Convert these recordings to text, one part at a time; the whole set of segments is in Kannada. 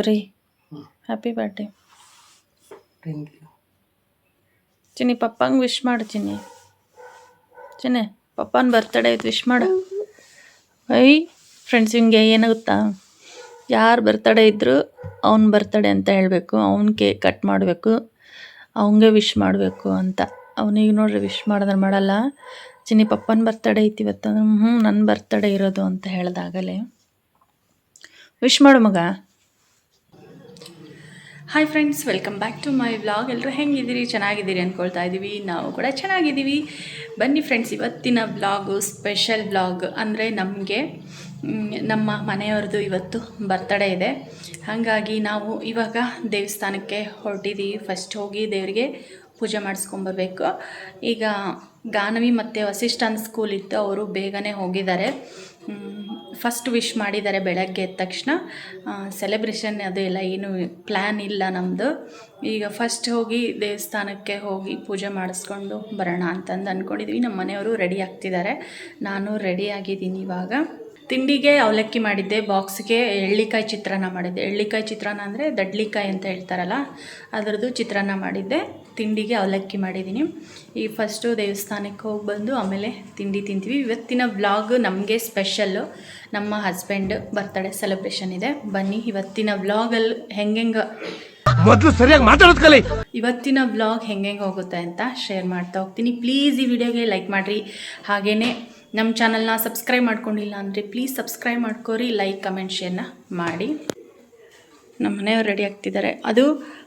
ರೀ happy birthday thank you. Chinni ಪಪ್ಪಂಗೆ wish ಮಾಡು ಚಿನ್ನಿ ಪಪ್ಪನ ಬರ್ತಡೇ ಐತೆ ವಿಶ್ ಮಾಡು. ಫ್ರೆಂಡ್ಸ್ ಹಿಂಗೆ ಏನಾಗುತ್ತಾ, ಯಾರು ಬರ್ತಡೇ ಇದ್ದರೂ ಅವ್ನ ಬರ್ತಡೇ ಅಂತ ಹೇಳಬೇಕು, ಅವ್ನ ಕೇಕ್ ಕಟ್ ಮಾಡಬೇಕು, ಅವಂಗೆ ವಿಶ್ ಮಾಡಬೇಕು ಅಂತ. ಅವನಿಗೆ ನೋಡ್ರಿ ವಿಶ್ ಮಾಡಿದ್ರೆ ಮಾಡಲ್ಲ. ಚಿನ್ನಿ ಪಪ್ಪನ ಬರ್ತಡೇ ಐತಿ ಇವತ್ತು, ನನ್ನ ಬರ್ತಡೇ ಇರೋದು ಅಂತ ಹೇಳ್ದಾಗಲೇ ವಿಶ್ ಮಾಡು ಮಗ. Hi friends, welcome back to my vlog. ಎಲ್ಲರೂ ಹೆಂಗಿದ್ದೀರಿ? ಚೆನ್ನಾಗಿದ್ದೀರಿ ಅಂದ್ಕೊಳ್ತಾ ಇದ್ದೀವಿ. ನಾವು ಕೂಡ ಚೆನ್ನಾಗಿದ್ದೀವಿ. ಬನ್ನಿ ಫ್ರೆಂಡ್ಸ್, ಇವತ್ತಿನ ವ್ಲಾಗು ಸ್ಪೆಷಲ್ ವ್ಲಾಗ್. ಅಂದರೆ ನಮಗೆ ನಮ್ಮ ಮನೆಯವ್ರದ್ದು ಇವತ್ತು ಬರ್ತಡೇ ಇದೆ. ಹಾಗಾಗಿ ನಾವು ಇವಾಗ ದೇವಸ್ಥಾನಕ್ಕೆ ಹೊರಟಿದ್ದೀವಿ. ಫಸ್ಟ್ ಹೋಗಿ ದೇವರಿಗೆ ಪೂಜೆ ಮಾಡಿಸ್ಕೊಂಬರ್ಬೇಕು. ಈಗ ಗಾನವಿ ಮತ್ತು ವಸಿಷ್ಠನ್ ಸ್ಕೂಲ್ ಇತ್ತು, ಅವರು ಬೇಗನೆ ಹೋಗಿದ್ದಾರೆ. ಫಸ್ಟ್ ವಿಶ್ ಮಾಡಿದ್ದಾರೆ ಬೆಳಗ್ಗೆ ಎದ್ದ ತಕ್ಷಣ. ಸೆಲೆಬ್ರೇಷನ್ ಅದೆಲ್ಲ ಏನು ಪ್ಲ್ಯಾನ್ ಇಲ್ಲ ನಮ್ಮದು. ಈಗ ಫಸ್ಟ್ ಹೋಗಿ ದೇವಸ್ಥಾನಕ್ಕೆ ಹೋಗಿ ಪೂಜೆ ಮಾಡಿಸ್ಕೊಂಡು ಬರೋಣ ಅಂತಂದು ಅಂದ್ಕೊಂಡಿದ್ವಿ. ನಮ್ಮ ಮನೆಯವರು ರೆಡಿ ಆಗ್ತಿದ್ದಾರೆ, ನಾನು ರೆಡಿ ಆಗಿದ್ದೀನಿ. ಇವಾಗ ತಿಂಡಿಗೆ ಅವಲಕ್ಕಿ ಮಾಡಿದ್ದೆ, ಬಾಕ್ಸ್ಗೆ ಎಳ್ಳಿಕಾಯಿ ಚಿತ್ರಾನ್ನ ಮಾಡಿದ್ದೆ. ಎಳ್ಳಿಕಾಯಿ ಚಿತ್ರಾನ್ನ ಅಂದರೆ ದಡ್ಲಿಕಾಯಿ ಅಂತ ಹೇಳ್ತಾರಲ್ಲ, ಅದರದ್ದು ಚಿತ್ರಾನ್ನ ಮಾಡಿದ್ದೆ. ತಿಂಡಿಗೆ ಅವಲಕ್ಕಿ ಮಾಡಿದ್ದೀನಿ. ಈ ಫಸ್ಟು ದೇವಸ್ಥಾನಕ್ಕೆ ಹೋಗಿ ಬಂದು ಆಮೇಲೆ ತಿಂಡಿ ತಿಂತೀವಿ. ಇವತ್ತಿನ ವ್ಲಾಗ್ ನಮಗೆ ಸ್ಪೆಷಲ್ಲು, ನಮ್ಮ ಹಸ್ಬೆಂಡ್ ಬರ್ತಡೇ ಸೆಲೆಬ್ರೇಷನ್ ಇದೆ. ಬನ್ನಿ ಇವತ್ತಿನ ವ್ಲಾಗಲ್ಲಿ ಹೆಂಗೆ ಮೊದಲು ಸರಿಯಾಗಿ ಮಾತಾಡೋದು ಕಲಿ. ಇವತ್ತಿನ ವ್ಲಾಗ್ ಹೆಂಗೆ ಹೋಗುತ್ತೆ ಅಂತ ಶೇರ್ ಮಾಡ್ತಾ ಹೋಗ್ತೀನಿ. ಪ್ಲೀಸ್ ಈ ವಿಡಿಯೋಗೆ ಲೈಕ್ ಮಾಡಿರಿ. ಹಾಗೆಯೇ ನಮ್ಮ ಚಾನಲ್ನ ಸಬ್ಸ್ಕ್ರೈಬ್ ಮಾಡ್ಕೊಂಡಿಲ್ಲ ಅಂದರೆ ಪ್ಲೀಸ್ ಸಬ್ಸ್ಕ್ರೈಬ್ ಮಾಡ್ಕೋರಿ, ಲೈಕ್ ಕಮೆಂಟ್ ಶೇರ್ನ ಮಾಡಿ. ನಮ್ಮ ಮನೆಯವ್ರು ರೆಡಿ ಆಗ್ತಿದ್ದಾರೆ. ಅದು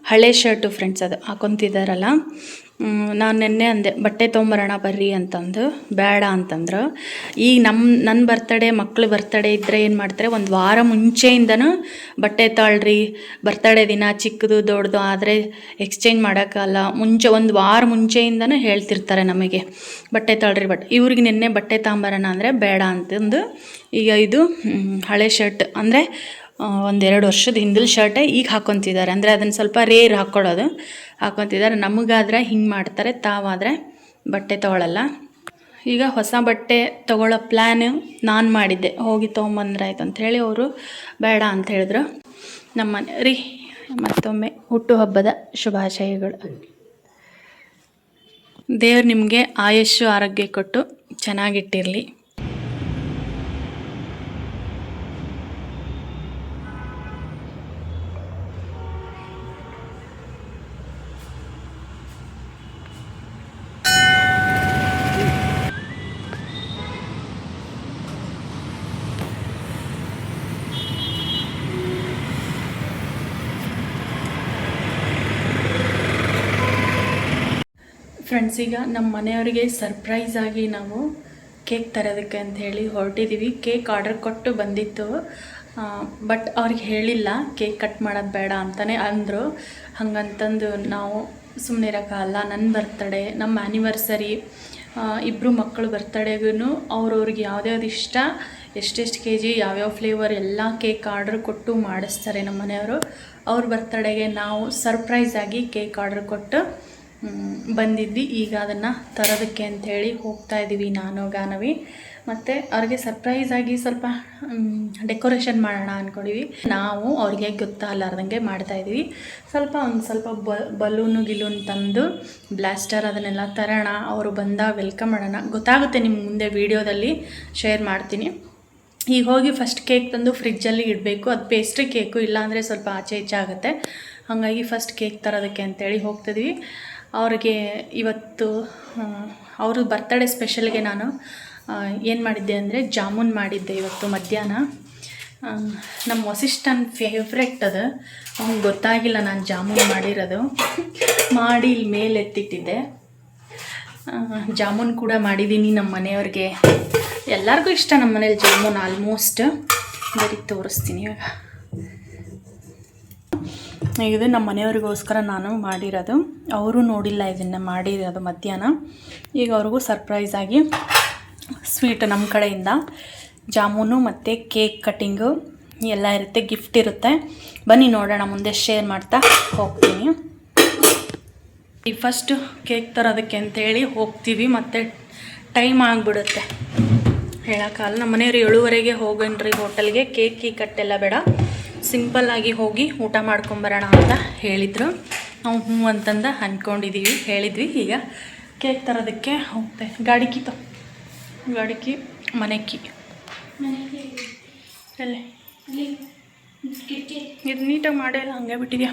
ಹಳೆ ಶರ್ಟು ಫ್ರೆಂಡ್ಸ್, ಅದು ಹಾಕೊತಿದ್ದಾರಲ್ಲ. ನಾನು ನೆನ್ನೆ ಅಂದೆ ಬಟ್ಟೆ ತೊಗೊಂಬರೋಣ ಬರ್ರಿ ಅಂತಂದು, ಬೇಡ ಅಂತಂದ್ರು. ಈಗ ನನ್ನ ಬರ್ತಡೇ, ಮಕ್ಳು ಬರ್ತಡೇ ಇದ್ದರೆ ಏನು ಮಾಡ್ತಾರೆ, ಒಂದು ವಾರ ಮುಂಚೆಯಿಂದನೂ ಬಟ್ಟೆ ತಾಳ್ರಿ, ಬರ್ತಡೇ ದಿನ ಚಿಕ್ಕದು ದೊಡ್ಡದು ಆದರೆ ಎಕ್ಸ್ಚೇಂಜ್ ಮಾಡೋಕ್ಕಲ್ಲ, ಒಂದು ವಾರ ಮುಂಚೆಯಿಂದನೂ ಹೇಳ್ತಿರ್ತಾರೆ ನಮಗೆ ಬಟ್ಟೆ ತಾಳ್ರಿ. ಇವ್ರಿಗೆ ನಿನ್ನೆ ಬಟ್ಟೆ ತಗೊಂಬರೋಣ ಅಂದರೆ ಬೇಡ ಅಂತಂದು, ಈಗ ಇದು ಹಳೆ ಶರ್ಟ್ ಅಂದರೆ 1-2 ವರ್ಷದ ಹಿಂದಿನ ಶರ್ಟೇ ಈಗ ಹಾಕ್ಕೊತಿದ್ದಾರೆ. ಅಂದರೆ ಅದನ್ನು ಸ್ವಲ್ಪ ರೇರ್ ಹಾಕ್ಕೊತಿದ್ದಾರೆ. ನಮಗಾದ್ರೆ ಹಿಂಗೆ ಮಾಡ್ತಾರೆ, ತಾವಾದರೆ ಬಟ್ಟೆ ತೊಗೊಳ್ಳಲ್ಲ. ಈಗ ಹೊಸ ಬಟ್ಟೆ ತೊಗೊಳ್ಳೋ ಪ್ಲ್ಯಾನ್ ನಾನು ಮಾಡಿದ್ದೆ, ಹೋಗಿ ತೊಗೊಂಬಂದ್ರೆ ಆಯ್ತು ಅಂಥೇಳಿ. ಅವರು ಬೇಡ ಅಂತ ಹೇಳಿದ್ರು. ನಮ್ಮ ಮನೆ ರೀ, ಮತ್ತೊಮ್ಮೆ ಹುಟ್ಟುಹಬ್ಬದ ಶುಭಾಶಯಗಳು. ದೇವ್ರು ನಿಮಗೆ ಆಯುಷ್ಯು ಆರೋಗ್ಯ ಕೊಟ್ಟು ಚೆನ್ನಾಗಿಟ್ಟಿರಲಿ. ಫ್ರೆಂಡ್ಸ್, ಈಗ ನಮ್ಮ ಮನೆಯವರಿಗೆ ಸರ್ಪ್ರೈಸ್ ಆಗಿ ನಾವು ಕೇಕ್ ತರೋದಕ್ಕೆ ಅಂತ ಹೇಳಿ ಹೊರಟಿದ್ದೀವಿ. ಕೇಕ್ ಆರ್ಡರ್ ಕೊಟ್ಟು ಬಂದಿತ್ತು, ಬಟ್ ಅವ್ರಿಗೆ ಹೇಳಿಲ್ಲ ಕೇಕ್ ಕಟ್ ಮಾಡೋದು ಬೇಡ ಅಂತಲೇ ಅಂದರು. ಹಂಗಂತಂದು ನಾವು ಸುಮ್ಮನೆ ಇರೋಕ್ಕಲ್ಲ. ನನ್ನ ಬರ್ತಡೇ, ನಮ್ಮ ಆ್ಯನಿವರ್ಸರಿ, ಇಬ್ಬರು ಮಕ್ಕಳು ಬರ್ತಡೇಗೂ ಅವ್ರವ್ರಿಗೆ ಯಾವ್ದ್ಯಾವ್ದು ಇಷ್ಟ, ಎಷ್ಟೆಷ್ಟು kg ಯಾವ್ಯಾವ ಫ್ಲೇವರ್ ಎಲ್ಲ ಕೇಕ್ ಆರ್ಡ್ರ್ ಕೊಟ್ಟು ಮಾಡಿಸ್ತಾರೆ ನಮ್ಮ ಮನೆಯವರು. ಅವ್ರ ಬರ್ತಡೇಗೆ ನಾವು ಸರ್ಪ್ರೈಸ್ ಆಗಿ ಕೇಕ್ ಆರ್ಡ್ರ್ ಕೊಟ್ಟು ಬಂದಿದ್ವಿ. ಈಗ ಅದನ್ನು ತರೋದಕ್ಕೆ ಅಂಥೇಳಿ ಹೋಗ್ತಾಯಿದ್ದೀವಿ, ನಾನು ಗಾನವಿ. ಮತ್ತು ಅವ್ರಿಗೆ ಸರ್ಪ್ರೈಸ್ ಆಗಿ ಸ್ವಲ್ಪ ಡೆಕೋರೇಷನ್ ಮಾಡೋಣ ಅಂದ್ಕೊಂಡಿವಿ. ನಾವು ಅವ್ರಿಗೆ ಗೊತ್ತಾಗಲಾರ್ದಂಗೆ ಮಾಡ್ತಾಯಿದ್ವಿ. ಒಂದು ಸ್ವಲ್ಪ ಬಲೂನು ತಂದು ಬ್ಲಾಸ್ಟರ್ ಅದನ್ನೆಲ್ಲ ತರೋಣ, ಅವರು ಬಂದಾಗ ವೆಲ್ಕಮ್ ಮಾಡೋಣ. ಗೊತ್ತಾಗುತ್ತೆ ನಿಮ್ಗೆ ಮುಂದೆ ವೀಡಿಯೋದಲ್ಲಿ ಶೇರ್ ಮಾಡ್ತೀನಿ. ಈಗ ಹೋಗಿ ಫಸ್ಟ್ ಕೇಕ್ ತಂದು ಫ್ರಿಜ್ಜಲ್ಲಿ ಇಡಬೇಕು. ಅದು ಪೇಸ್ಟ್ರಿ ಕೇಕು, ಇಲ್ಲಾಂದರೆ ಸ್ವಲ್ಪ ಆಚೆ ಈಚೆ ಆಗುತ್ತೆ. ಹಾಗಾಗಿ ಫಸ್ಟ್ ಕೇಕ್ ತರೋದಕ್ಕೆ ಅಂತೇಳಿ ಹೋಗ್ತಿದ್ವಿ. ಅವ್ರಿಗೆ ಇವತ್ತು ಅವರು ಬರ್ತಡೇ ಸ್ಪೆಷಲ್ಗೆ ನಾನು ಏನು ಮಾಡಿದ್ದೆ ಅಂದರೆ ಜಾಮೂನ್ ಮಾಡಿದ್ದೆ ಇವತ್ತು ಮಧ್ಯಾಹ್ನ. ನಮ್ಮ ವಸಿಷ್ಠನ ಫೇವ್ರೆಟ್ ಅದು, ಅವ್ನಿಗೆ ಗೊತ್ತಾಗಿಲ್ಲ ನಾನು ಜಾಮೂನ್ ಮಾಡಿರೋದು. ಮಾಡಿ ಇಲ್ಲಿ ಮೇಲೆ ಎತ್ತಿಟ್ಟಿದ್ದೆ. ಜಾಮೂನ್ ಕೂಡ ಮಾಡಿದ್ದೀನಿ ನಮ್ಮ ಮನೆಯವ್ರಿಗೆ. ಎಲ್ಲರಿಗೂ ಇಷ್ಟ ನಮ್ಮ ಮನೇಲಿ ಜಾಮೂನ್ ಆಲ್ಮೋಸ್ಟ್. ಬರೀ ತೋರಿಸ್ತೀನಿ ಇವಾಗ. ಇದು ನಮ್ಮ ಮನೆಯವ್ರಿಗೋಸ್ಕರ ನಾನು ಮಾಡಿರೋದು. ಅವರು ನೋಡಿಲ್ಲ ಇದನ್ನು ಮಾಡಿರೋದು ಮಧ್ಯಾಹ್ನ. ಈಗ ಅವ್ರಿಗೂ ಸರ್ಪ್ರೈಸ್ ಆಗಿ ಸ್ವೀಟ್ ನಮ್ಮ ಕಡೆಯಿಂದ ಜಾಮೂನು ಮತ್ತು ಕೇಕ್ ಕಟ್ಟಿಂಗು ಎಲ್ಲ ಇರುತ್ತೆ, ಗಿಫ್ಟ್ ಇರುತ್ತೆ. ಬನ್ನಿ ನೋಡೋಣ, ಮುಂದೆ ಶೇರ್ ಮಾಡ್ತಾ ಹೋಗ್ತೀನಿ. ಈ ಫಸ್ಟು ಕೇಕ್ ತರೋದಕ್ಕೆ ಅಂತೇಳಿ ಹೋಗ್ತೀವಿ, ಮತ್ತು ಟೈಮ್ ಆಗಿಬಿಡುತ್ತೆ ಹೇಳೋಕ್ಕಲ್ಲ. ನಮ್ಮ ಮನೆಯವ್ರು 7:30 ಹೋಗಣ್ರಿ ಹೋಟೆಲ್ಗೆ. ಕೇಕ್ ಕಟ್ಟೆಲ್ಲ ಬೇಡ, ಸಿಂಪಲ್ಲಾಗಿ ಹೋಗಿ ಊಟ ಮಾಡ್ಕೊಂಬರೋಣ ಅಂತ ಹೇಳಿದರು. ನಾವು ಹ್ಞೂ ಅಂತಂದು ಅಂದ್ಕೊಂಡಿದ್ದೀವಿ, ಹೇಳಿದ್ವಿ. ಈಗ ಕೇಕ್ ತರೋದಕ್ಕೆ ಹೋಗ್ತೆ. ಗಾಡಿ ಕೀ ಮನೆ ಕೀ ಅಲ್ಲೇ ಇದು ನೀಟಾಗಿ ಮಾಡಿಲ್ಲ, ಹಂಗೆ ಬಿಟ್ಟಿದ್ಯಾ.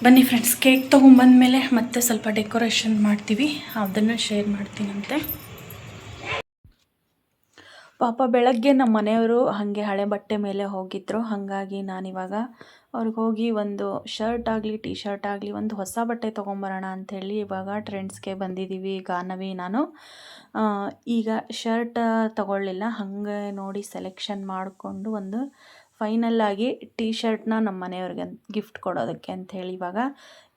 ಬನ್ನಿ ಫ್ರೆಂಡ್ಸ್, ಕೇಕ್ ತೊಗೊಂಬಂದಮೇಲೆ ಮತ್ತೆ ಸ್ವಲ್ಪ ಡೆಕೋರೇಷನ್ ಮಾಡ್ತೀವಿ, ಅದನ್ನು ಶೇರ್ ಮಾಡ್ತೀನಂತೆ. ಪಾಪ ಬೆಳಗ್ಗೆ ನಮ್ಮ ಮನೆಯವರು ಹಾಗೆ ಹಳೆ ಬಟ್ಟೆ ಮೇಲೆ ಹೋಗಿದ್ದರು. ಹಾಗಾಗಿ ನಾನಿವಾಗ ಅವ್ರಿಗೆ ಹೋಗಿ ಒಂದು ಶರ್ಟ್ ಆಗಲಿ ಟೀ ಶರ್ಟ್ ಆಗಲಿ ಒಂದು ಹೊಸ ಬಟ್ಟೆ ತೊಗೊಂಬರೋಣ ಅಂಥೇಳಿ ಇವಾಗ ಟ್ರೆಂಡ್ಸ್ಗೆ ಬಂದಿದ್ದೀವಿ. ಗಾನವಿ ನಾನು ಈಗ ಶರ್ಟ್ ತೊಗೊಳ್ಳಿಲ್ಲ, ಹಾಗೆ ನೋಡಿ ಸೆಲೆಕ್ಷನ್ ಮಾಡಿಕೊಂಡು ಒಂದು ಫೈನಲ್ಲಾಗಿ ಟೀ ಶರ್ಟ್ನ ನಮ್ಮ ಮನೆಯವ್ರಿಗೆ ಗಿಫ್ಟ್ ಕೊಡೋದಕ್ಕೆ ಅಂಥೇಳಿ ಇವಾಗ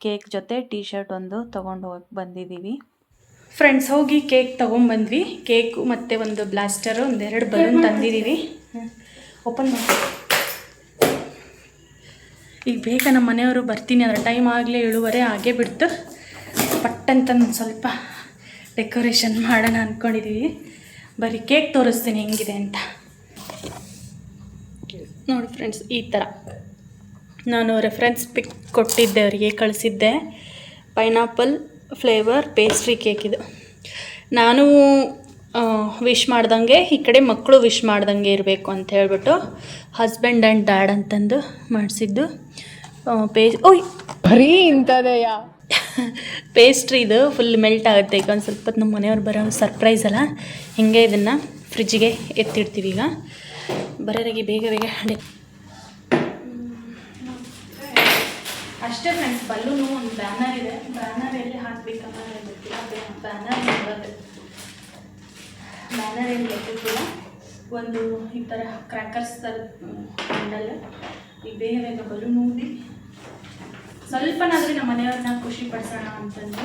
ಕೇಕ್ ಜೊತೆ ಟೀ ಶರ್ಟ್ ಒಂದು ತೊಗೊಂಡು ಹೋಗಿ ಬಂದಿದ್ದೀವಿ. ಫ್ರೆಂಡ್ಸ್, ಹೋಗಿ ಕೇಕ್ ತೊಗೊಂಬಂದ್ವಿ. ಕೇಕು ಮತ್ತು ಒಂದು ಬ್ಲಾಸ್ಟರು, ಒಂದೆರಡು ಬಲೂನ್ ತಂದಿದ್ದೀವಿ. ಓಪನ್ ಮಾಡಿ. ಈಗ ಬೇಗ ನಮ್ಮ ಮನೆಯವರು ಬರ್ತೀನಿ ಅಂದರೆ ಟೈಮ್ ಆಗಲೇ 7:15 ಆಗೇ ಬಿಡ್ತು. ಪಟ್ಟಂತಂದು ಸ್ವಲ್ಪ ಡೆಕೋರೇಷನ್ ಮಾಡೋಣ ಅಂದ್ಕೊಂಡಿದ್ದೀವಿ. ಬರೀ ಕೇಕ್ ತೋರಿಸ್ತೀನಿ ಹೆಂಗಿದೆ ಅಂತ. ನೋಡಿ ಫ್ರೆಂಡ್ಸ್, ಈ ಥರ ನಾನು ರೆಫರೆನ್ಸ್ ಪಿಕ್ ಕೊಟ್ಟಿದ್ದೆ, ಅವರಿಗೆ ಕಳಿಸಿದ್ದೆ. ಪೈನಾಪಲ್ ಫ್ಲೇವರ್ ಪೇಸ್ಟ್ರಿ ಕೇಕ್ ಇದು. ನಾನು ವಿಶ್ ಮಾಡ್ದಂಗೆ ಈ ಕಡೆ ಮಕ್ಕಳು ವಿಶ್ ಮಾಡ್ದಂಗೆ ಇರಬೇಕು ಅಂತ ಹೇಳ್ಬಿಟ್ಟು ಹಸ್ಬೆಂಡ್ ಆ್ಯಂಡ್ ಡ್ಯಾಡ್ ಅಂತಂದು ಮಾಡಿಸಿದ್ದು. ಬರೀ ಇಂಥದೆಯಾ ಪೇಸ್ಟ್ರಿ ಇದು ಫುಲ್ ಮೆಲ್ಟ್ ಆಗುತ್ತೆ. ಈಗ ಒಂದು ಸ್ವಲ್ಪ ನಮ್ಮ ಮನೆಯವ್ರು ಬರೋ ಸರ್ಪ್ರೈಸ್ ಅಲ್ಲ, ಹಿಂಗೆ ಇದನ್ನು ಫ್ರಿಜ್ಜಿಗೆ ಎತ್ತಿಡ್ತೀವಿ. ಈಗ ಬರೋರಿಗೆ ಬೇಗ ಅಷ್ಟೇ ಫ್ರೆಂಡ್ಸ್. ಬಲ್ಲೂನು ಒಂದು ಬ್ಯಾನರ್ ಇದೆ, ಬ್ಯಾನರ್ ಎಲ್ಲಿ ಹಾಕಬೇಕಂತ ಗೊತ್ತಿಲ್ಲ. ಬ್ಯಾನರ್ ಏನು ಗೊತ್ತಿಲ್ಲ. ಒಂದು ಈ ಥರ ಕ್ರ್ಯಾಕರ್ಸ್ ಥರದ ಹ್ಯಾಂಡಲ್. ಈಗ ಬೇಗ ಬಲೂನ್ ಊದಿ ಸ್ವಲ್ಪನಾದರೆ ನಮ್ಮ ಮನೆಯವ್ರನ್ನ ಖುಷಿ ಪಡಿಸೋಣ ಅಂತಂದು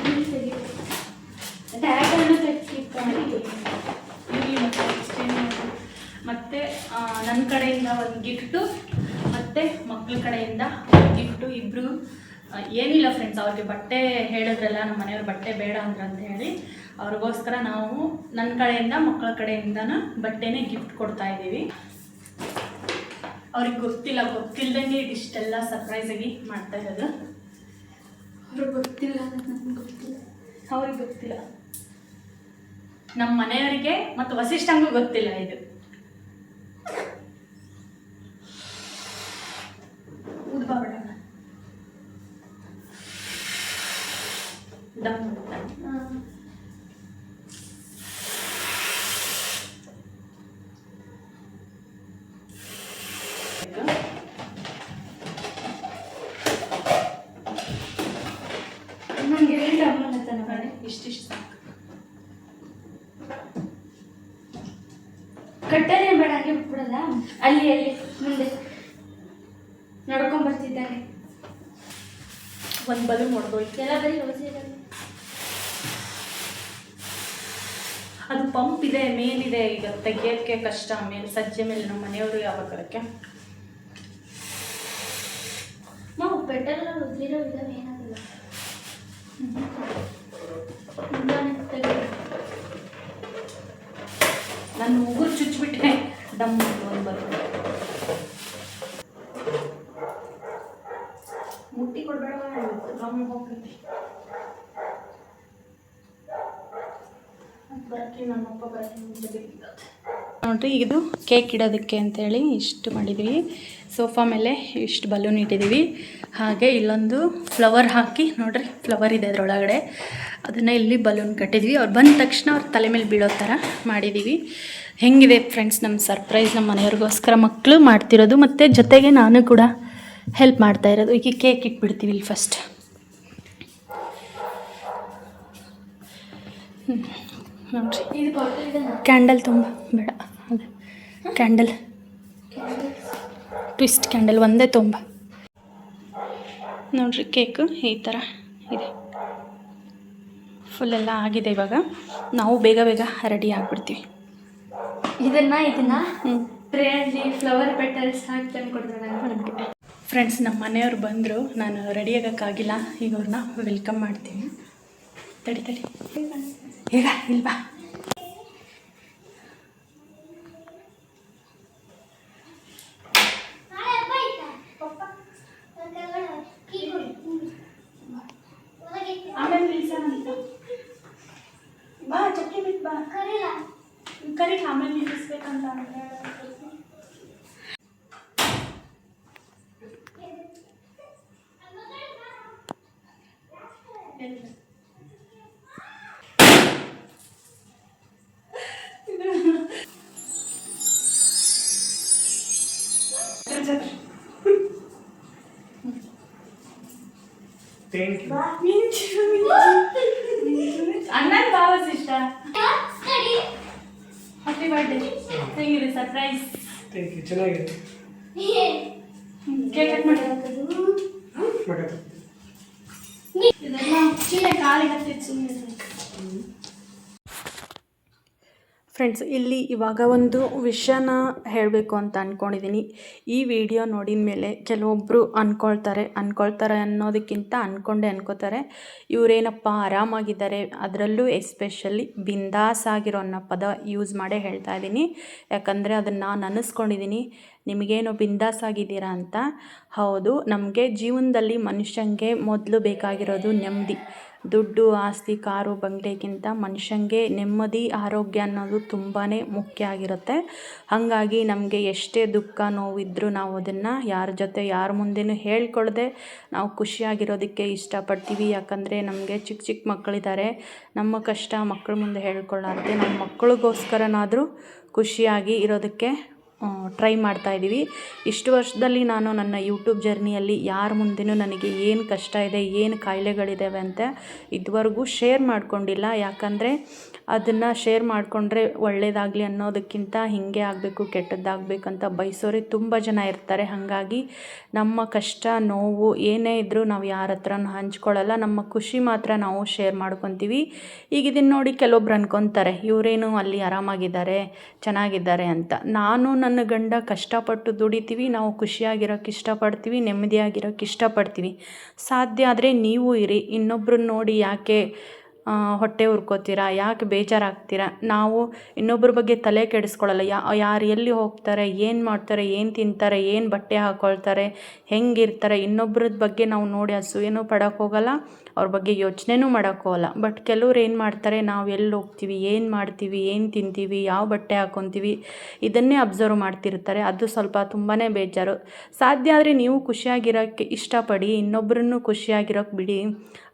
ಮತ್ತು ನನ್ನ ಕಡೆಯಿಂದ ಒಂದು ಗಿಫ್ಟು ಮತ್ತು ಮಕ್ಕಳ ಕಡೆಯಿಂದ ಗಿಫ್ಟು. ಇಬ್ಬರು ಏನಿಲ್ಲ ಫ್ರೆಂಡ್ಸ್, ಅವ್ರಿಗೆ ಬಟ್ಟೆ ಹೇಳಿದ್ರಲ್ಲ ನಮ್ಮ ಮನೆಯವ್ರ ಬಟ್ಟೆ ಬೇಡ ಅಂತ ಹೇಳಿ ಅವ್ರಿಗೋಸ್ಕರ ನಾವು ನನ್ನ ಕಡೆಯಿಂದ ಮಕ್ಕಳ ಕಡೆಯಿಂದನೂ ಬಟ್ಟೆನೇ ಗಿಫ್ಟ್ ಕೊಡ್ತಾಯಿದ್ದೀವಿ. ಅವ್ರಿಗೆ ಗೊತ್ತಿಲ್ಲದಂಗೆ ಇದಿಷ್ಟೆಲ್ಲ ಸರ್ಪ್ರೈಸಾಗಿ ಮಾಡ್ತಾ ಇರೋದು. ಅವ್ರಿಗೆ ಗೊತ್ತಿಲ್ಲ, ನಮ್ಮ ಮನೆಯವರಿಗೆ ಮತ್ತು ವಸಿಷ್ಠಂಗೂ ಗೊತ್ತಿಲ್ಲ ಇದು. ಇಷ್ಟಿಷ್ಟು ಸಾಕು. ಕಟ್ಟನೆ ಬೇಡ, ಹಾಗೆ ಬಿಟ್ಬಿಡಲ್ಲ. ಅಲ್ಲಿ ಮುಂದೆ ನಡ್ಕೊಂಡ್ ಬರ್ತಿದ್ದಾರೆ. ಒಂದು ಬಲೂನ್ ಹೊಡೆದೋಯ್ತು. ಎಲ್ಲ ಬರೀ ಅದು ಪಂಪ್ ಇದೆ, ಮೇಲಿದೆ. ಈಗ ತೆಗಿಯೋಕ್ಕೆ ಕಷ್ಟ. ಮೇಲೆ ಸಜ್ಜೆ ಮೇಲೆ ನಮ್ಮ ಮನೆಯವರು ಯಾವಾಗ ಬರೋಕ್ಕೆ ನಾವು ಪೆಟ್ರೋಲ್ ಉದ್ದಿರೋ ಇದಾವೆ, ಏನಾಗಿಲ್ಲ. ನಾನು ಉಗುರು ಚುಚ್ಚಿಬಿಟ್ಟೆ. ಡಮ್ ಒಂದು ಬಲೂನ್ ಮುಟ್ಟಿ ಕೊಡಬೇಡ, ನಮ್ಮ ಹೋಗ್ತೈತಿ ಬರೋಕ್ಕೆ. ನಮ್ಮಪ್ಪ ಬರೋಕ್ಕೆ ನೋಡಿರಿ, ಇದು ಕೇಕ್ ಇಡೋದಕ್ಕೆ ಅಂತೇಳಿ ಇಷ್ಟು ಮಾಡಿದ್ವಿ. ಸೋಫಾ ಮೇಲೆ ಇಷ್ಟು ಬಲೂನ್ ಇಟ್ಟಿದ್ದೀವಿ. ಹಾಗೆ ಇಲ್ಲೊಂದು ಫ್ಲವರ್ ಹಾಕಿ ನೋಡಿರಿ, ಫ್ಲವರ್ ಇದೆ ಅದರೊಳಗಡೆ. ಅದನ್ನು ಇಲ್ಲಿ ಬಲೂನ್ ಕಟ್ಟಿದ್ವಿ. ಅವ್ರು ಬಂದ ತಕ್ಷಣ ಅವ್ರ ತಲೆ ಮೇಲೆ ಬೀಳೋ ಥರ ಮಾಡಿದ್ದೀವಿ. ಹೆಂಗಿದೆ ಫ್ರೆಂಡ್ಸ್ ನಮ್ಮ ಸರ್ಪ್ರೈಸ್? ನಮ್ಮ ಮನೆಯವ್ರಿಗೋಸ್ಕರ ಮಕ್ಕಳು ಮಾಡ್ತಿರೋದು, ಮತ್ತು ಜೊತೆಗೆ ನಾನು ಕೂಡ ಹೆಲ್ಪ್ ಮಾಡ್ತಾ ಇರೋದು. ಈಗ ಕೇಕ್ ಇಟ್ಬಿಡ್ತೀವಿ ಇಲ್ಲಿ ಫಸ್ಟ್. ನೋಡಿರಿ, ಕ್ಯಾಂಡಲ್ ತುಂಬ ಬೇಡ, ಅದೇ ಕ್ಯಾಂಡಲ್, ಟ್ವಿಸ್ಟ್ ಕ್ಯಾಂಡಲ್ ಒಂದೇ ತುಂಬ. ನೋಡಿರಿ, ಕೇಕು ಈ ಥರ ಇದೆ. ಫುಲ್ಲೆಲ್ಲ ಆಗಿದೆ. ಇವಾಗ ನಾವು ಬೇಗ ರೆಡಿ ಆಗಿಬಿಡ್ತೀವಿ. ಇದನ್ನ ಟ್ರೇಯಲ್ಲಿ ಫ್ಲವರ್ ಪೆಟಲ್ಸ್ ಹಾಕಿ ತಂದು ಕೊಡ್ತಾರೆ. ಫ್ರೆಂಡ್ಸ್, ನಮ್ಮ ಮನೆಯವ್ರು ಬಂದರು. ನಾನು ರೆಡಿ ಆಗೋಕ್ಕಾಗಿಲ್ಲ. ಈಗ ಅವ್ರನ್ನ ವೆಲ್ಕಮ್ ಮಾಡ್ತೀನಿ. ತಡಿ ಈಗ ಇಲ್ವಾ? Thank you. ಅಣ್ಣ ಬಾವಸ್ ಇಷ್ಟ. Happy birthday. ಹೇಗಿದೆ ಸರ್ಪ್ರೈಸ್? ಥ್ಯಾಂಕ್ ಯು, ಚೆನ್ನಾಗಿದೆ. ಕೇಕ್ ಕಟ್ ಮಾಡಿ ಇದೆಲ್ಲ ಚೀನೆ ಕಾಲಿಗೆ ಹತ್ತಿತ್ತು ಸುಮ್ಮನೆ. ಫ್ರೆಂಡ್ಸ್, ಇಲ್ಲಿ ಇವಾಗ ಒಂದು ವಿಷಯನ ಹೇಳಬೇಕು ಅಂತ ಅಂದ್ಕೊಂಡಿದ್ದೀನಿ. ಈ ವಿಡಿಯೋ ನೋಡಿದ ಮೇಲೆ ಕೆಲವೊಬ್ಬರು ಅಂದ್ಕೊಳ್ತಾರೆ ಅನ್ನೋದಕ್ಕಿಂತ ಅನ್ಕೋತಾರೆ ಇವರೇನಪ್ಪ ಆರಾಮಾಗಿದ್ದಾರೆ. ಅದರಲ್ಲೂ ಎಸ್ಪೆಷಲಿ ಬಿಂದಾಸ್ ಆಗಿರೋ ಅನ್ನೋ ಪದ ಯೂಸ್ ಮಾಡೇ ಹೇಳ್ತಾ ಇದ್ದೀನಿ. ಯಾಕಂದರೆ ಅದನ್ನು ನಾನು ಅನ್ನಿಸ್ಕೊಂಡಿದ್ದೀನಿ. ನಿಮಗೇನು ಬಿಂದಾಸ್ ಆಗಿದ್ದೀರಾ ಅಂತ. ಹೌದು, ನಮಗೆ ಜೀವನದಲ್ಲಿ ಮನುಷ್ಯಂಗೆ ಮೊದಲು ಬೇಕಾಗಿರೋದು ನೆಮ್ಮದಿ. ದುಡ್ಡು, ಆಸ್ತಿ, ಕಾರು, ಬಂಗ್ಲೆಗಿಂತ ಮನುಷ್ಯಂಗೆ ನೆಮ್ಮದಿ, ಆರೋಗ್ಯ ಅನ್ನೋದು ತುಂಬಾ ಮುಖ್ಯ ಆಗಿರುತ್ತೆ. ಹಾಗಾಗಿ ನಮಗೆ ಎಷ್ಟೇ ದುಃಖ ನೋವಿದ್ರೂ ನಾವು ಅದನ್ನು ಯಾರ ಮುಂದೆನೂ ಹೇಳ್ಕೊಳ್ದೆ ನಾವು ಖುಷಿಯಾಗಿರೋದಕ್ಕೆ ಇಷ್ಟಪಡ್ತೀವಿ. ಯಾಕಂದರೆ ನಮಗೆ ಚಿಕ್ಕ ಮಕ್ಕಳಿದ್ದಾರೆ. ನಮ್ಮ ಕಷ್ಟ ಮಕ್ಕಳ ಮುಂದೆ ಹೇಳ್ಕೊಳ್ಳಾರ್ದೆ ನಮ್ಮ ಮಕ್ಕಳಿಗೋಸ್ಕರನಾದರೂ ಖುಷಿಯಾಗಿ ಇರೋದಕ್ಕೆ ಟ್ರೈ ಮಾಡ್ತಾಯಿದ್ದೀವಿ. ಇಷ್ಟು ವರ್ಷದಲ್ಲಿ ನಾನು ನನ್ನ ಯೂಟ್ಯೂಬ್ ಜರ್ನಿಯಲ್ಲಿ ಯಾರ ಮುಂದೆನೂ ನನಗೆ ಏನು ಕಷ್ಟ ಇದೆ, ಏನು ಕಾಯಿಲೆಗಳಿದ್ದಾವೆ ಅಂತ ಇದುವರೆಗೂ ಶೇರ್ ಮಾಡ್ಕೊಂಡಿಲ್ಲ. ಯಾಕಂದರೆ ಅದನ್ನು ಶೇರ್ ಮಾಡಿಕೊಂಡ್ರೆ ಒಳ್ಳೆಯದಾಗಲಿ ಅನ್ನೋದಕ್ಕಿಂತ ಹೀಗೆ ಆಗಬೇಕು, ಕೆಟ್ಟದ್ದಾಗಬೇಕಂತ ಬಯಸೋರೆ ತುಂಬ ಜನ ಇರ್ತಾರೆ. ಹಾಗಾಗಿ ನಮ್ಮ ಕಷ್ಟ ನೋವು ಏನೇ ಇದ್ದರೂ ನಾವು ಯಾರ ಹತ್ರನೂ ಹಂಚ್ಕೊಳ್ಳಲ್ಲ. ನಮ್ಮ ಖುಷಿ ಮಾತ್ರ ನಾವು ಶೇರ್ ಮಾಡ್ಕೊತೀವಿ. ಈಗ ಇದನ್ನು ನೋಡಿ ಕೆಲವೊಬ್ರು ಅನ್ಕೊತಾರೆ ಇವರೇನು ಅಲ್ಲಿ ಆರಾಮಾಗಿದ್ದಾರೆ, ಚೆನ್ನಾಗಿದ್ದಾರೆ ಅಂತ. ನಾನು ನನ್ನ ಗಂಡ ಕಷ್ಟಪಟ್ಟು ದುಡಿತೀವಿ. ನಾವು ಖುಷಿಯಾಗಿರೋಕ್ಕೆ ಇಷ್ಟಪಡ್ತೀವಿ, ನೆಮ್ಮದಿಯಾಗಿರೋಕ್ಕೆ ಇಷ್ಟಪಡ್ತೀವಿ. ಸಾಧ್ಯ ಆದರೆ ನೀವು ಇರಿ. ಇನ್ನೊಬ್ರನ್ನ ನೋಡಿ ಯಾಕೆ ಹೊಟ್ಟೆ ಉರ್ಕೋತೀರಾ, ಯಾಕೆ ಬೇಜಾರಾಗ್ತೀರಾ? ನಾವು ಇನ್ನೊಬ್ಬರ ಬಗ್ಗೆ ತಲೆ ಕೆಡಿಸ್ಕೊಳ್ಳಲ್ಲ. ಯಾರು ಎಲ್ಲಿ ಹೋಗ್ತಾರೆ, ಏನು ಮಾಡ್ತಾರೆ, ಏನು ತಿಂತಾರೆ, ಏನು ಬಟ್ಟೆ ಹಾಕ್ಕೊಳ್ತಾರೆ, ಹೆಂಗಿರ್ತಾರೆ, ಇನ್ನೊಬ್ರದ್ದು ಬಗ್ಗೆ ನಾವು ನೋಡಿ ಅಸೂಯೆನೂ ಪಡೋಕ್ಕೆ ಹೋಗಲ್ಲ, ಅವ್ರ ಬಗ್ಗೆ ಯೋಚನೆನೂ ಮಾಡೋಕ್ಕೆ ಹೋಗಲ್ಲ. ಬಟ್ ಕೆಲವ್ರು ಏನು ಮಾಡ್ತಾರೆ, ನಾವು ಎಲ್ಲಿ ಹೋಗ್ತೀವಿ, ಏನು ಮಾಡ್ತೀವಿ, ಏನು ತಿಂತೀವಿ, ಯಾವ ಬಟ್ಟೆ ಹಾಕ್ಕೊತೀವಿ, ಇದನ್ನೇ ಅಬ್ಸರ್ವ್ ಮಾಡ್ತಿರ್ತಾರೆ. ಅದು ಸ್ವಲ್ಪ ತುಂಬಾ ಬೇಜಾರು. ಸಾಧ್ಯ ಆದರೆ ನೀವು ಖುಷಿಯಾಗಿರೋಕ್ಕೆ ಇಷ್ಟಪಡಿ, ಇನ್ನೊಬ್ಬರನ್ನು ಖುಷಿಯಾಗಿರೋಕ್ಕೆ ಬಿಡಿ.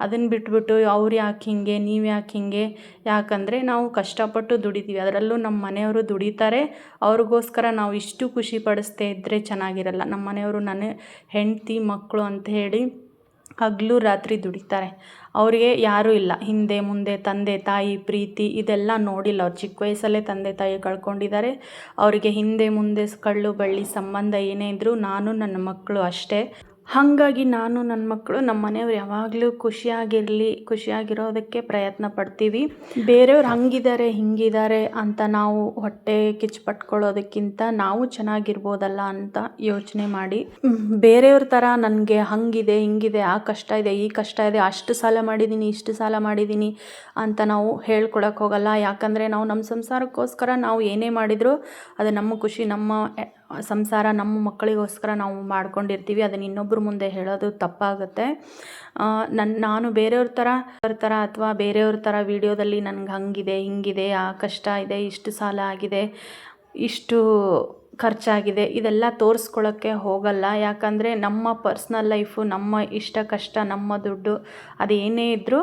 ಅದನ್ನು ಬಿಟ್ಬಿಟ್ಟು ಅವ್ರು ಯಾಕೆ ಹಿಂಗೆ, ನೀವು ಯಾಕೆ ಹಿಂಗೆ. ಯಾಕಂದರೆ ನಾವು ಕಷ್ಟಪಟ್ಟು ದುಡಿತೀವಿ. ಅದರಲ್ಲೂ ನಮ್ಮ ಮನೆಯವರು ದುಡಿತಾರೆ. ಅವ್ರಿಗೋಸ್ಕರ ನಾವು ಇಷ್ಟು ಖುಷಿ ಪಡಿಸ್ದೇ ಇದ್ದರೆ ಚೆನ್ನಾಗಿರಲ್ಲ. ನಮ್ಮ ಮನೆಯವರು ನನ್ನ ಹೆಂಡತಿ ಮಕ್ಕಳು ಅಂತ ಹೇಳಿ ಹಗಲು ರಾತ್ರಿ ದುಡಿತಾರೆ. ಅವರಿಗೆ ಯಾರೂ ಇಲ್ಲ, ಹಿಂದೆ ಮುಂದೆ ತಂದೆ ತಾಯಿ ಪ್ರೀತಿ ಇದೆಲ್ಲ ನೋಡಿಲ್ಲ. ಅವ್ರು ಚಿಕ್ಕ ವಯಸ್ಸಲ್ಲೇ ತಂದೆ ತಾಯಿ ಕಳ್ಕೊಂಡಿದ್ದಾರೆ. ಅವರಿಗೆ ಹಿಂದೆ ಮುಂದೆ ಕಳ್ಳು ಬಳ್ಳಿ ಸಂಬಂಧ ಏನೇ ಇದ್ದರೂ ನಾನು ನನ್ನ ಮಕ್ಕಳು ಅಷ್ಟೇ. ಹಾಗಾಗಿ ನಾನು ನನ್ನ ಮಕ್ಕಳು ನಮ್ಮ ಮನೆಯವ್ರು ಯಾವಾಗಲೂ ಖುಷಿಯಾಗಿರೋದಕ್ಕೆ ಪ್ರಯತ್ನ ಪಡ್ತೀವಿ. ಬೇರೆಯವ್ರು ಹಂಗಿದ್ದಾರೆ ಹಿಂಗಿದ್ದಾರೆ ಅಂತ ನಾವು ಹೊಟ್ಟೆ ಕಿಚ್ಚು ಪಟ್ಕೊಳ್ಳೋದಕ್ಕಿಂತ ನಾವು ಚೆನ್ನಾಗಿರ್ಬೋದಲ್ಲ ಅಂತ ಯೋಚನೆ ಮಾಡಿ, ಬೇರೆಯವ್ರ ಥರ ನನಗೆ ಹಂಗಿದೆ ಹಿಂಗಿದೆ, ಆ ಕಷ್ಟ ಇದೆ ಈ ಕಷ್ಟ ಇದೆ, ಅಷ್ಟು ಸಾಲ ಮಾಡಿದ್ದೀನಿ ಇಷ್ಟು ಸಾಲ ಮಾಡಿದ್ದೀನಿ ಅಂತ ನಾವು ಹೇಳ್ಕೊಳಕ್ಕೆ ಹೋಗಲ್ಲ. ಯಾಕಂದರೆ ನಾವು ನಮ್ಮ ಸಂಸಾರಕ್ಕೋಸ್ಕರ ನಾವು ಏನೇ ಮಾಡಿದರೂ ಅದು ನಮ್ಮ ಖುಷಿ, ನಮ್ಮ ಸಂಸಾರ, ನಮ್ಮ ಮಕ್ಕಳಿಗೋಸ್ಕರ ನಾವು ಮಾಡ್ಕೊಂಡಿರ್ತೀವಿ. ಅದನ್ನು ಇನ್ನೊಬ್ಬರ ಮುಂದೆ ಹೇಳೋದು ತಪ್ಪಾಗುತ್ತೆ. ನಾನು ಬೇರೆಯವ್ರ ಥರ ಅಥವಾ ಬೇರೆಯವ್ರ ಥರ ವೀಡಿಯೋದಲ್ಲಿ ನನಗೆ ಹಂಗಿದೆ ಹಿಂಗಿದೆ, ಆ ಕಷ್ಟ ಇದೆ, ಇಷ್ಟು ಸಾಲ ಆಗಿದೆ, ಇಷ್ಟು ಖರ್ಚಾಗಿದೆ, ಇದೆಲ್ಲ ತೋರಿಸ್ಕೊಳ್ಳೋಕ್ಕೆ ಹೋಗಲ್ಲ. ಯಾಕಂದರೆ ನಮ್ಮ ಪರ್ಸ್ನಲ್ ಲೈಫು, ನಮ್ಮ ಇಷ್ಟ ಕಷ್ಟ, ನಮ್ಮ ದುಡ್ಡು ಅದು ಏನೇ ಇದ್ದರೂ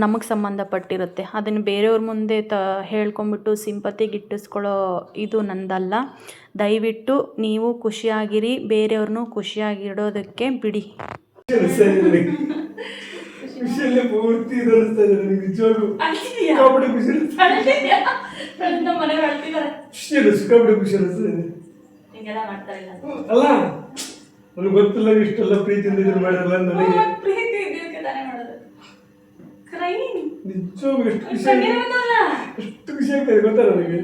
ನಮಗೆ ಸಂಬಂಧಪಟ್ಟಿರುತ್ತೆ. ಅದನ್ನು ಬೇರೆಯವ್ರ ಮುಂದೆ ಹೇಳ್ಕೊಂಬಿಟ್ಟು ಸಿಂಪತಿ ಗಿಟ್ಟಿಸ್ಕೊಳ್ಳೋ ಇದು ನಂದಲ್ಲ. ದಯವಿಟ್ಟು ನೀವು ಖುಷಿಯಾಗಿರಿ, ಬೇರೆಯವ್ರನ್ನೂ ಖುಷಿಯಾಗಿಡೋದಕ್ಕೆ ಬಿಡಿ. ಅಲ್ಲ ನನಗೆ ಗೊತ್ತಿಲ್ಲ ಇಷ್ಟೆಲ್ಲ ಪ್ರೀತಿಯಿಂದ ಇದನ್ನು ಮಾಡಿರಲ್ಲ ನನಗೆ. ನಿಜವಾಗ್ಲೂ ಎಷ್ಟು ಖುಷಿ ಆಗ್ತದೆ ಗೊತ್ತಾ ನನಗೆ.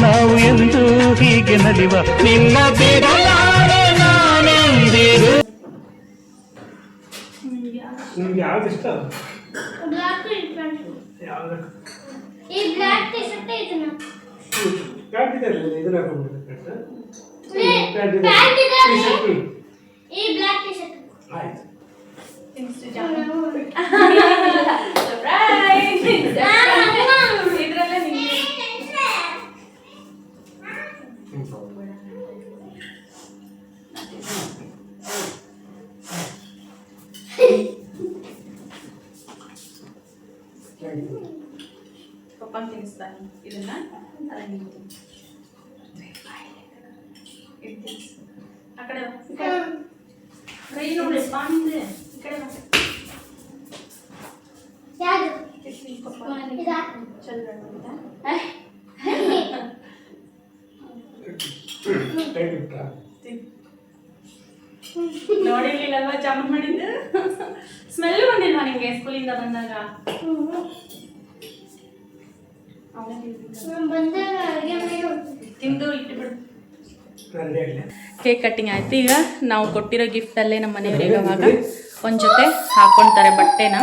ನಾವು ಎಂದು ಹೀಗೆ ನಲಿವ ನಿನ್ನ ಬಿಡಲಾರೆ ನಾನೆಂದಿರು. ನಿಮ್ಗೆ ಯಾವ್ದು ಇಷ್ಟ? ಯಾವ್ದು ಈ ಬ್ಲಾಕ್ ಟಿ ಶರ್ಟ್ ಇದನ್ನ ಪ್ಯಾಂಟ್ ಇದೆ ಅಲ್ಲ, ಇದನ್ನ ಹಾಕೊಂಡ್ಬಿಡ್ಬೇಕು. ಪ್ಯಾಂಟ್ ಇದೆ ಈ ಬ್ಲಾಕ್ ಟಿ ಶರ್ಟ್. ಆಯ್ತು. ಇದ್ರಲ್ಲೇ ನಿಮಗೆ ತಿನ್ನಿಸ್ತಾನೆ ಇದನ್ನ ಅದನ್ನ ಆ ಕಡೆ ಕೈ ನೋಡಿ ಪಾನಿದೆ ಈ ಕಡೆ ಯಾರು ಇದಾ ಚಂದ್ರ ನೋಡಿರ್ಲಿಲ್ಲಲ್ವಾ ಜಾಮೂನ್ ಮಾಡಿದ್ದು ಸ್ಮೆಲ್ ಬಂದಿಲ್ವಾ ನಿಂಗೆ ಸ್ಕೂಲಿಂದ ಬಂದಾಗ ಬಂದಾಗ ಅಡುಗೆ ಮಾಡಿ ತಿಂದು ಇಟ್ಟುಬಿಡು ಕೇಕ್ ಕಟ್ಟಿಂಗ್ ಆಯ್ತು ಈಗ ನಾವು ಕೊಟ್ಟಿರೋ ಗಿಫ್ಟ್ ಅಲ್ಲೇ ನಮ್ಮ ಮನೆಯವರಿಗೆ ಅವಾಗ ಒಂದ್ ಜೊತೆ ಹಾಕೊಳ್ತಾರೆ ಬಟ್ಟೆನ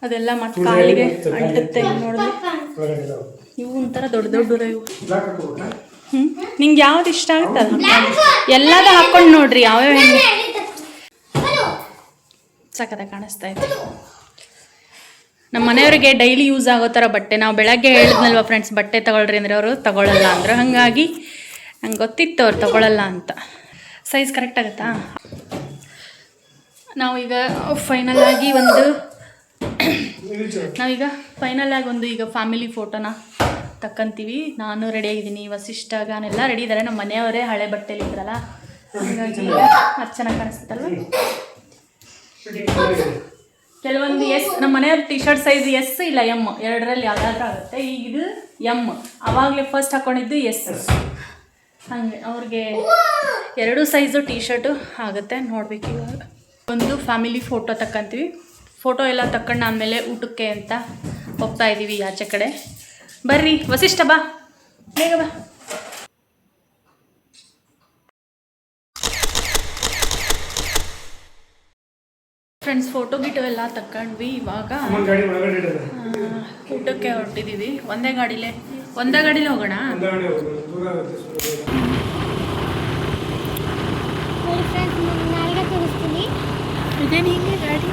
ಅದೆಲ್ಲ ಮತ್ತೆ ಕಾಲಿಗೆ ಅಂಟುತ್ತೆ ನೋಡಿದ್ರೆ ಇವು ಒಂಥರ ದೊಡ್ಡ ದೊಡ್ಡ ಇವು ನಿಂಗೆ ಯಾವ್ದು ಇಷ್ಟ ಆಗುತ್ತೆ ಅದು ಎಲ್ಲದ ಹಾಕೊಂಡು ನೋಡ್ರಿ ಯಾವ್ಯಾವ ಹೆಂಗೆ ಸಖತ್ತಾಗಿ ಕಾಣಿಸ್ತಾ ಇದೆ ನಮ್ಮ ಮನೆಯವರಿಗೆ ಡೈಲಿ ಯೂಸ್ ಆಗೋ ಥರ ಬಟ್ಟೆ ನಾವು ಬೆಳಗ್ಗೆ ಹೇಳಿದ್ನಲ್ವ ಫ್ರೆಂಡ್ಸ್ ಬಟ್ಟೆ ತಗೊಳ್ರಿ ಅಂದರೆ ಅವರು ತಗೊಳ್ಳಲ್ಲ ಅಂದರು ಹಾಗಾಗಿ ನಂಗೆ ಗೊತ್ತಿತ್ತು ಅವ್ರು ತಗೊಳ್ಳಲ್ಲ ಅಂತ ಸೈಜ್ ಕರೆಕ್ಟ್ ಆಗುತ್ತಾ ನಾವೀಗ ಫೈನಲ್ ಆಗಿ ಒಂದು ಈಗ ಫ್ಯಾಮಿಲಿ ಫೋಟೋನ ತಕ್ಕಂತೀವಿ ನಾನು ರೆಡಿಯಾಗಿದ್ದೀನಿ ವಸಿಷ್ಠ ಗಾನೆಲ್ಲ ರೆಡಿ ಇದ್ದಾರೆ ನಮ್ಮ ಮನೆಯವರೇ ಹಳೆ ಬಟ್ಟೆಲಿ ಇದ್ರಲ್ಲ ಹಾಗಾಗಿ ಅದು ಚೆನ್ನಾಗಿ ಕಾಣಿಸ್ತಲ್ವ ಕೆಲವೊಂದು ಎಸ್ ನಮ್ಮ ಮನೆಯವ್ರ ಟಿ ಶರ್ಟ್ ಸೈಜ್ ಎಸ್ ಇಲ್ಲ ಎಮ್ ಎರಡರಲ್ಲಿ ಯಾವುದಾದ್ರೂ ಆಗುತ್ತೆ ಈಗ ಇದು ಎಮ್ ಆವಾಗಲೇ ಫಸ್ಟ್ ಹಾಕ್ಕೊಂಡಿದ್ದು ಎಸ್ ಹಾಗೆ ಅವ್ರಿಗೆ ಎರಡೂ ಸೈಜು ಟಿ ಶರ್ಟು ಆಗುತ್ತೆ ನೋಡ್ಬೇಕು ಇವಾಗ ಒಂದು ಫ್ಯಾಮಿಲಿ ಫೋಟೋ ತಕ್ಕಂತೀವಿ ಫೋಟೋ ಎಲ್ಲ ತಕ್ಕೊಂಡು ಆದಮೇಲೆ ಊಟಕ್ಕೆ ಅಂತ ಹೋಗ್ತಾ ಇದ್ದೀವಿ ಆಚೆ ಕಡೆ ಬರ್ರಿ ವಸಿಷ್ಠ ಬಾ ಬೇಗ ಬಾ ಫ್ರೆಂಡ್ಸ್ ಫೋಟೋ ಗಿಟೋ ಎಲ್ಲ ತಗೊಂಡ್ವಿ ಇವಾಗ ಊಟಕ್ಕೆ ಹೊರಟಿದ್ದೀವಿ ಒಂದೇ ಗಾಡಿಲೇ ಹೋಗೋಣ ನಾಳೆಗೆ ತೋರಿಸ್ತೀನಿ ಇದೇನು ಹೀಗೆ ಗಾಡಿ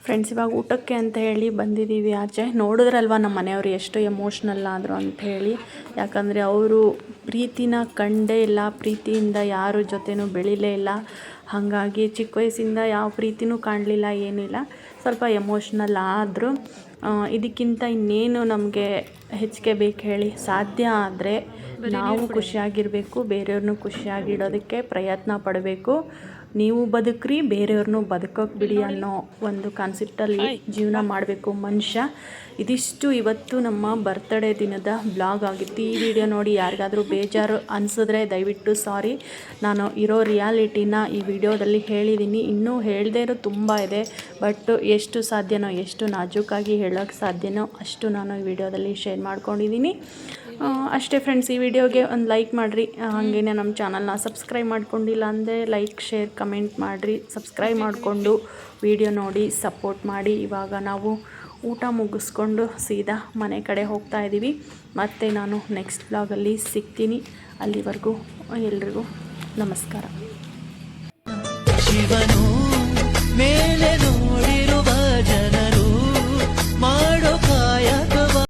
ಫ್ರೆಂಡ್ಸ್ ಇವಾಗ ಊಟಕ್ಕೆ ಅಂತ ಹೇಳಿ ಬಂದಿದ್ದೀವಿ ಆಚೆ ನೋಡಿದ್ರಲ್ವ ನಮ್ಮ ಮನೆಯವರು ಎಷ್ಟು ಎಮೋಷ್ನಲ್ ಆದರು ಅಂತ ಹೇಳಿ ಯಾಕಂದರೆ ಅವರು ಪ್ರೀತಿನ ಕಂಡೇ ಇಲ್ಲ ಪ್ರೀತಿಯಿಂದ ಯಾರ ಜೊತೆನೂ ಬೆಳಿಲೇ ಇಲ್ಲ ಹಾಗಾಗಿ ಚಿಕ್ಕ ವಯಸ್ಸಿಂದ ಯಾವ ಪ್ರೀತಿನೂ ಕಾಣಲಿಲ್ಲ ಏನಿಲ್ಲ ಸ್ವಲ್ಪ ಎಮೋಷ್ನಲ್ ಆದರು ಇದಕ್ಕಿಂತ ಇನ್ನೇನು ನಮಗೆ ಹೆಚ್ಚಿಗೆ ಬೇಕು ಹೇಳಿ ಸಾಧ್ಯ ಆದರೆ ನಾವು ಖುಷಿಯಾಗಿರಬೇಕು ಬೇರೆಯವ್ರನ್ನೂ ಖುಷಿಯಾಗಿಡೋದಕ್ಕೆ ಪ್ರಯತ್ನ ಪಡಬೇಕು ನೀವು ಬದುಕ್ರಿ ಬೇರೆಯವ್ರನ್ನೂ ಬದುಕೋಕೆ ಬಿಡಿ ಅನ್ನೋ ಒಂದು ಕಾನ್ಸೆಪ್ಟಲ್ಲಿ ಜೀವನ ಮಾಡಬೇಕು ಮನುಷ್ಯ ಇದಿಷ್ಟು ಇವತ್ತು ನಮ್ಮ ಬರ್ತ್ಡೇ ದಿನದ ಬ್ಲಾಗ್ ಆಗಿತ್ತು ಈ ವಿಡಿಯೋ ನೋಡಿ ಯಾರಿಗಾದರೂ ಬೇಜಾರು ಅನಿಸಿದ್ರೆ ದಯವಿಟ್ಟು ಸಾರಿ ನಾನು ಇರೋ ರಿಯಾಲಿಟಿನ ಈ ವಿಡಿಯೋದಲ್ಲಿ ಹೇಳಿದ್ದೀನಿ ಇನ್ನೂ ಹೇಳದೇ ಇರೋ ತುಂಬ ಇದೆ ಬಟ್ ಎಷ್ಟು ಸಾಧ್ಯನೋ ಎಷ್ಟು ನಾಜೂಕಾಗಿ ಹೇಳೋಕ್ಕೆ ಸಾಧ್ಯನೋ ಅಷ್ಟು ನಾನು ಈ ವಿಡಿಯೋದಲ್ಲಿ ಶೇರ್ ಮಾಡ್ಕೊಂಡಿದ್ದೀನಿ ಅಷ್ಟೇ ಫ್ರೆಂಡ್ಸ್ ಈ ವಿಡಿಯೋಗೆ ಒಂದು ಲೈಕ್ ಮಾಡಿರಿ ಹಾಗೇನೆ ನಮ್ಮ ಚಾನಲ್ನ ಸಬ್ಸ್ಕ್ರೈಬ್ ಮಾಡ್ಕೊಂಡಿಲ್ಲ ಅಂದರೆ ಲೈಕ್ ಶೇರ್ ಕಮೆಂಟ್ ಮಾಡಿರಿ ಸಬ್ಸ್ಕ್ರೈಬ್ ಮಾಡಿಕೊಂಡು ವಿಡಿಯೋ ನೋಡಿ ಸಪೋರ್ಟ್ ಮಾಡಿ ಇವಾಗ ನಾವು ಊಟ ಮುಗಿಸ್ಕೊಂಡು ಸೀದಾ ಮನೆ ಕಡೆ ಹೋಗ್ತಾ ಇದ್ದೀವಿ ಮತ್ತು ನಾನು ನೆಕ್ಸ್ಟ್ ಬ್ಲಾಗಲ್ಲಿ ಸಿಗ್ತೀನಿ ಅಲ್ಲಿವರೆಗೂ ಎಲ್ರಿಗೂ ನಮಸ್ಕಾರ.